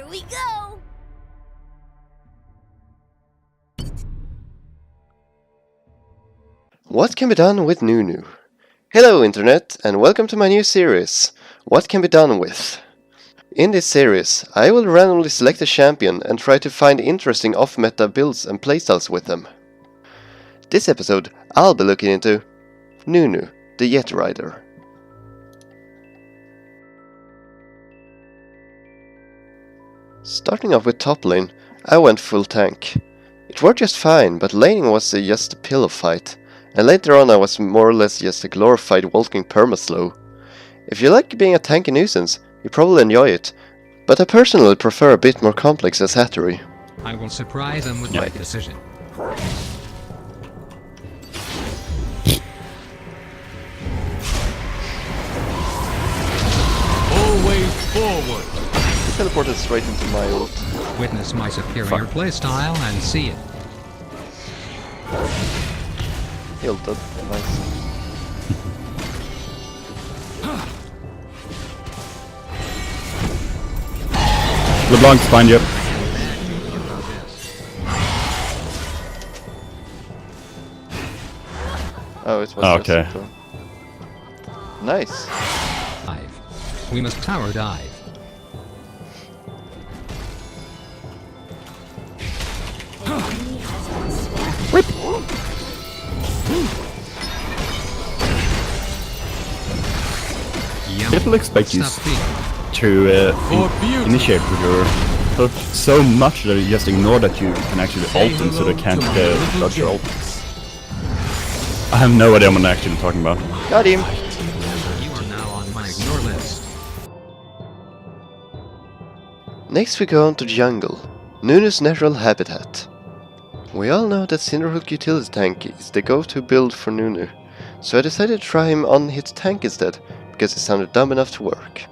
Here we go! What can be done with Nunu? Hello Internet, and welcome to my new series, What Can Be Done With. In this series, I will randomly select a champion and try to find interesting off-meta builds and playstyles with them. This episode, I'll be looking into Nunu, the Jet Rider. Starting off with top lane, I went full tank. It worked just fine, but laning was just a pillow fight, and later on I was more or less just a glorified walking permaslow. If you like being a tanky nuisance, you probably enjoy it, but I personally prefer a bit more complex accessory. I will surprise them with my decision. Always forward. He teleported straight into my ult. Witness my superior playstyle and see it. He ulted. Nice. LeBlanc's behind you. Oh, it was Okay. just nice. Dive. We must tower dive. Rip. People expect you Stop being. to For beauty. initiate with your hook so much that you just ignore that you can actually Say ult them so they hello can't to my little dodge your ult. James. I have no idea what I'm actually talking about. Got him! You are now on my ignore list. Next we go on to jungle, Nunu's natural habitat. We all know that Cinderhook Utility Tank is the go-to build for Nunu, so I decided to try him on his tank instead, because it sounded dumb enough to work.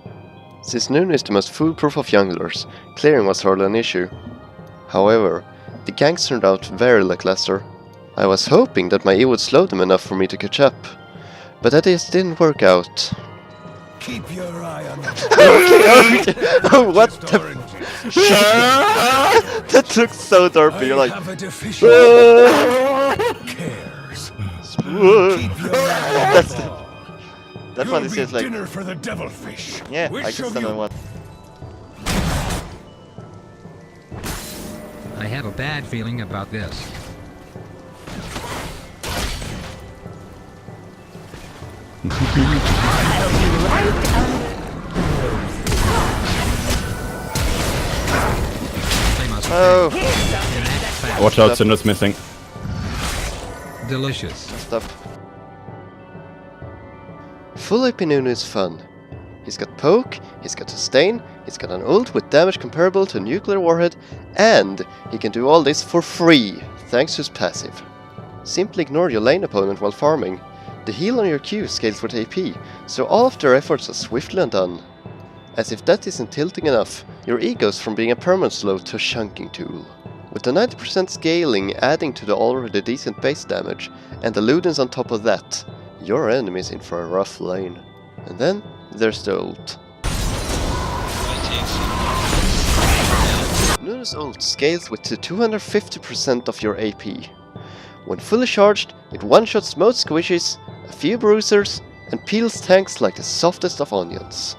Since Nunu is the most foolproof of junglers, clearing was hardly an issue. However, the ganks turned out very lackluster. I was hoping that my E would slow them enough for me to catch up, but that just didn't work out. Keep your eye on Oh, what the that looks so derpy, you're like... have a deficient cares. Keep your eye on That's the ball. That You'll one is be just like... dinner for the devilfish. Yeah, Which I guess of that you one. I have a bad feeling about this. They must Oh, enact fast. Watch out, Cinder's missing. Delicious. stop. Full AP Nunu is fun. He's got poke, he's got sustain, he's got an ult with damage comparable to a nuclear warhead, and he can do all this for free, thanks to his passive. Simply ignore your lane opponent while farming. The heal on your Q scales with AP, so all of their efforts are swiftly undone. As if that isn't tilting enough, your E goes from being a permanent slow to a chunking tool. With the 90% scaling adding to the already decent base damage, and the Ludens on top of that, your enemy's in for a rough lane. And then there's the ult. Nunu's ult scales with to 250% of your AP. When fully charged, it one-shots most squishies, a few bruisers, and peels tanks like the softest of onions.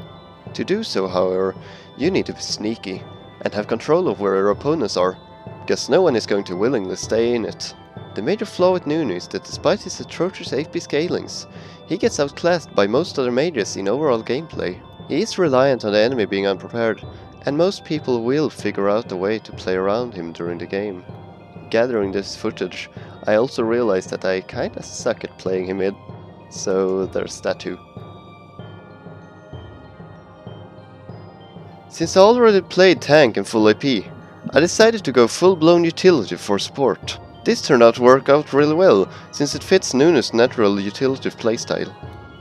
To do so, however, you need to be sneaky, and have control of where your opponents are, because no one is going to willingly stay in it. The major flaw with Nunu is that despite his atrocious AP scalings, he gets outclassed by most other mages in overall gameplay. He is reliant on the enemy being unprepared, and most people will figure out a way to play around him during the game. Gathering this footage, I also realized that I kinda suck at playing him mid, so there's that too. Since I already played tank and full AP, I decided to go full-blown utility for support. This turned out to work out really well, since it fits Nunu's natural utility playstyle.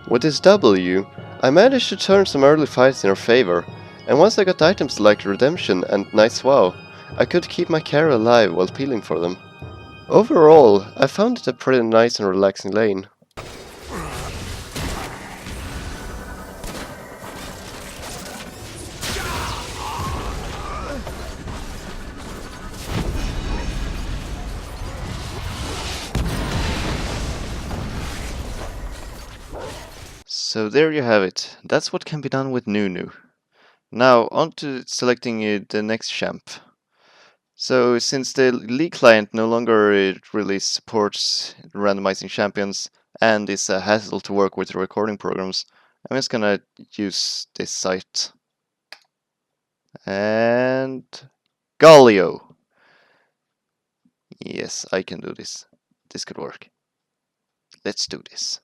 With this W, I managed to turn some early fights in her favor, and once I got items like Redemption and Nice Wow, I could keep my carry alive while peeling for them. Overall, I found it a pretty nice and relaxing lane. So there you have it. That's what can be done with Nunu. Now on to selecting the next champ. So since the League client no longer really supports randomizing champions and is a hassle to work with recording programs, I'm just gonna use this site. And Galio. Yes, I can do this. This could work. Let's do this.